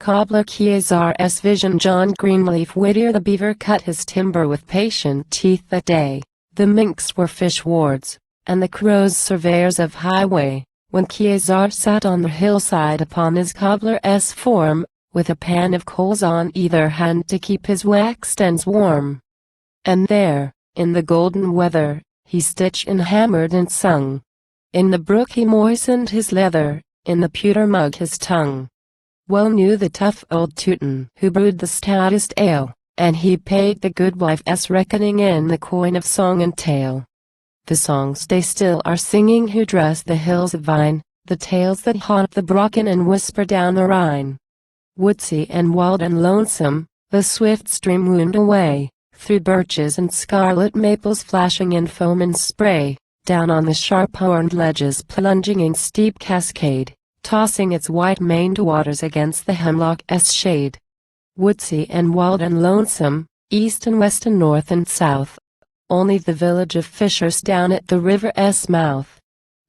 Cobbler KeezarÂ's vision. John Greenleaf. Whittier. The beaver cut his timber with patient teeth that day, the minks were fish wards, and the crows surveyors of highway, when KeezarÂ sat on the hillside upon his cobbler's form, with a pan of coals on either hand to keep his waxed ends warm. And there, in the golden weather, he stitched and hammered and sung. In the brook he moistened his leather, in the pewter mug his tongue. Well knew the tough old Teuton who brewed the stoutest ale, and he paid the goodwife's reckoning in the coin of song and tale. The songs they still are singing who dress the hills of vine, the tales that haunt the Brocken and whisper down the Rhine. Woodsy and wild and lonesome, the swift stream wound away, through birches and scarlet maples flashing in foam and spray, down on the sharp-horned ledges plunging in steep cascade, tossing its white-maned waters against the hemlock's shade. Woodsy and wild and lonesome, east and west and north and south, only the village of fishers down at the river's mouth.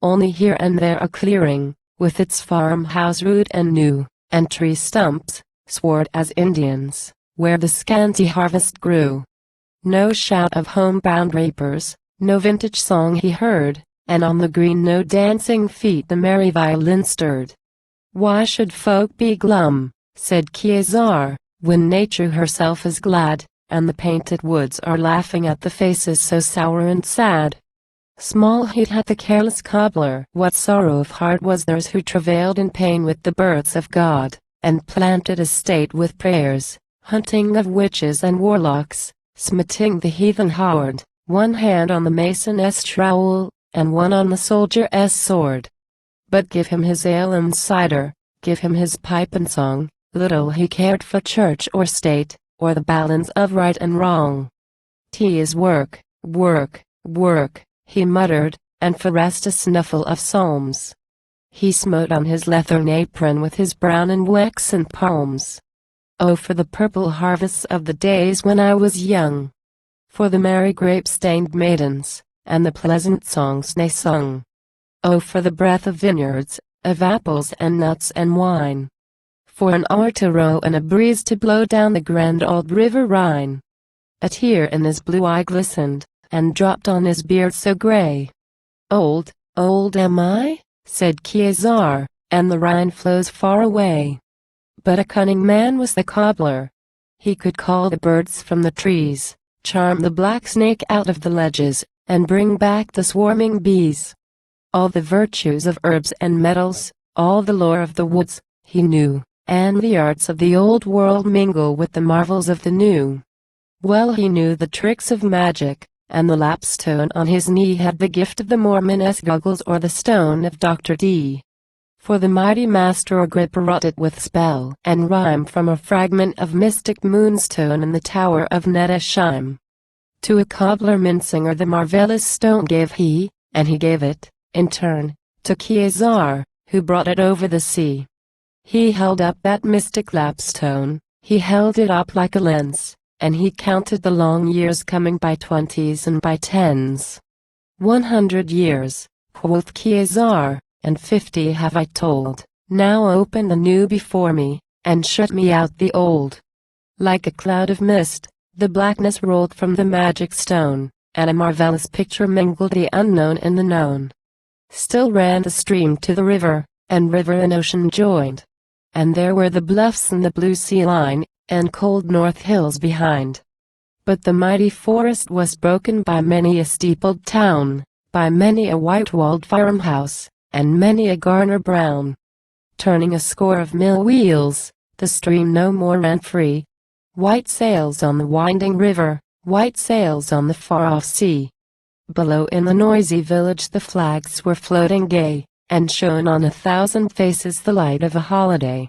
Only here and there a clearing, with its farmhouse rude and new, and tree stumps, swart as Indians, where the scanty harvest grew. No shout of homebound reapers, no vintage song he heard, and on the green no dancing feet the merry violin stirred. Why should folk be glum, said KeezarÂ, when nature herself is glad, and the painted woods are laughing at the faces so sour and sad? Small heed had the careless cobbler what sorrow of heart was theirs who travailed in pain with the births of God, and planted a state with prayers, hunting of witches and warlocks, smiting the heathen horde, one hand on the mason's trowel, and one on the soldier's sword. But give him his ale and cider, give him his pipe and song, little he cared for church or state, or the balance of right and wrong. "'Tis work, work, work," he muttered, and for rest a snuffle of psalms. He smote on his leathern apron with his brown and waxen palms. Oh, for the purple harvests of the days when I was young! For the merry grape-stained maidens, and the pleasant songs they sung. Oh, for the breath of vineyards, of apples and nuts and wine. For an oar to row and a breeze to blow down the grand old river Rhine. A tear in his blue eye glistened, and dropped on his beard so gray. "Old, old am I?" said KeezarÂ, "and the Rhine flows far away." But a cunning man was the cobbler. He could call the birds from the trees, charm the black snake out of the ledges, and bring back the swarming bees. All the virtues of herbs and metals, all the lore of the woods, he knew, and the arts of the old world mingle with the marvels of the new. Well he knew the tricks of magic, and the lapstone on his knee had the gift of the Mormon's goggles or the stone of Dr. D. For the mighty master Agrippa wrought it with spell and rhyme from a fragment of mystic moonstone in the tower of Nettesheim. To a cobbler minnesinger the marvellous stone gave he, and he gave it, in turn, to KeezarÂ, who brought it over the sea. He held up that mystic lapstone, he held it up like a lens, and he counted the long years coming by 20s and by 10s. 100 years, quoth KeezarÂ, and 50 have I told. Now open the new before me, and shut me out the old. Like a cloud of mist, the blackness rolled from the magic stone, and a marvelous picture mingled the unknown and the known. Still ran the stream to the river, and river and ocean joined. And there were the bluffs and the blue sea line, and cold north hills behind. But the mighty forest was broken by many a steepled town, by many a white-walled farmhouse, and many a garner brown. Turning a score of mill wheels, the stream no more ran free. White sails on the winding river, white sails on the far-off sea. Below in the noisy village the flags were floating gay, and shone on 1,000 faces the light of a holiday.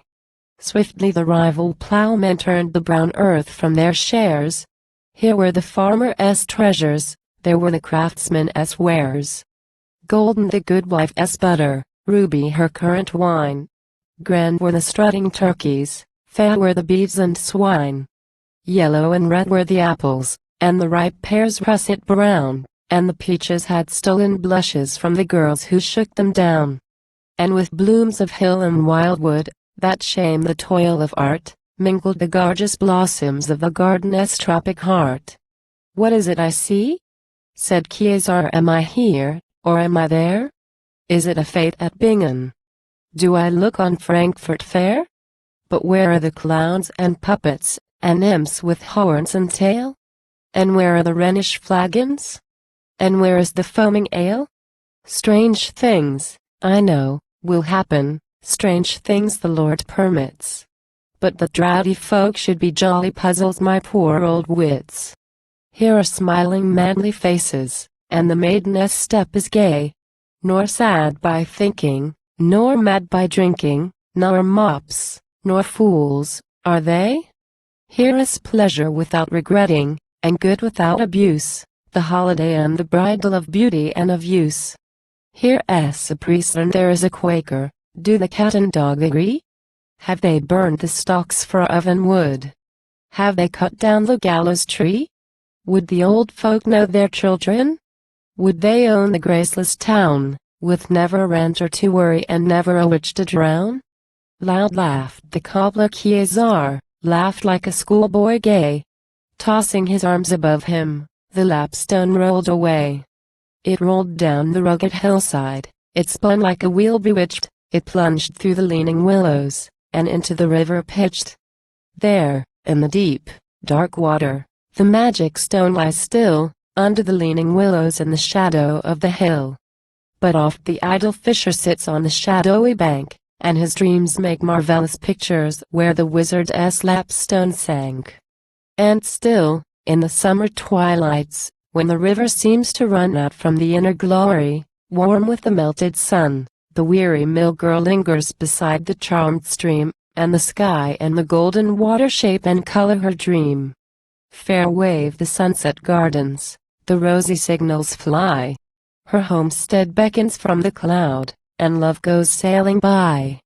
Swiftly the rival plowmen turned the brown earth from their shares. Here were the farmer's treasures, there were the craftsman's wares. Golden the goodwife's butter, ruby her currant wine. Grand were the strutting turkeys, fair were the beeves and swine. Yellow and red were the apples, and the ripe pears russet brown, and the peaches had stolen blushes from the girls who shook them down. And with blooms of hill and wildwood, that shame the toil of art, mingled the gorgeous blossoms of the garden's tropic heart. "What is it I see?" said KeezarÂ. "Am I here, or am I there? Is it a fete at Bingen? Do I look on Frankfurt Fair? But where are the clowns and puppets, and imps with horns and tail? And where are the Rhenish flagons? And where is the foaming ale? Strange things, I know, will happen, strange things the Lord permits. But that drowsy folk should be jolly puzzles my poor old wits. Here are smiling manly faces, and the maiden's step is gay, nor sad by thinking, nor mad by drinking, nor mops, nor fools, are they? Here is pleasure without regretting, and good without abuse, the holiday and the bridal of beauty and of use. Here is a priest and there is a Quaker, do the cat and dog agree? Have they burned the stocks for oven wood? Have they cut down the gallows tree? Would the old folk know their children? Would they own the graceless town, with never a renter to worry and never a witch to drown? Loud laughed the cobbler KeezarÂ, laughed like a schoolboy gay. Tossing his arms above him, the lapstone rolled away. It rolled down the rugged hillside, it spun like a wheel bewitched, it plunged through the leaning willows, and into the river pitched. There, in the deep, dark water, the magic stone lies still, under the leaning willows in the shadow of the hill. But oft the idle fisher sits on the shadowy bank, and his dreams make marvelous pictures where the wizard's lapstone sank. And still, in the summer twilights, when the river seems to run out from the inner glory, warm with the melted sun, the weary mill girl lingers beside the charmed stream, and the sky and the golden water shape and color her dream. Fair wave the sunset gardens, the rosy signals fly. Her homestead beckons from the cloud, and love goes sailing by.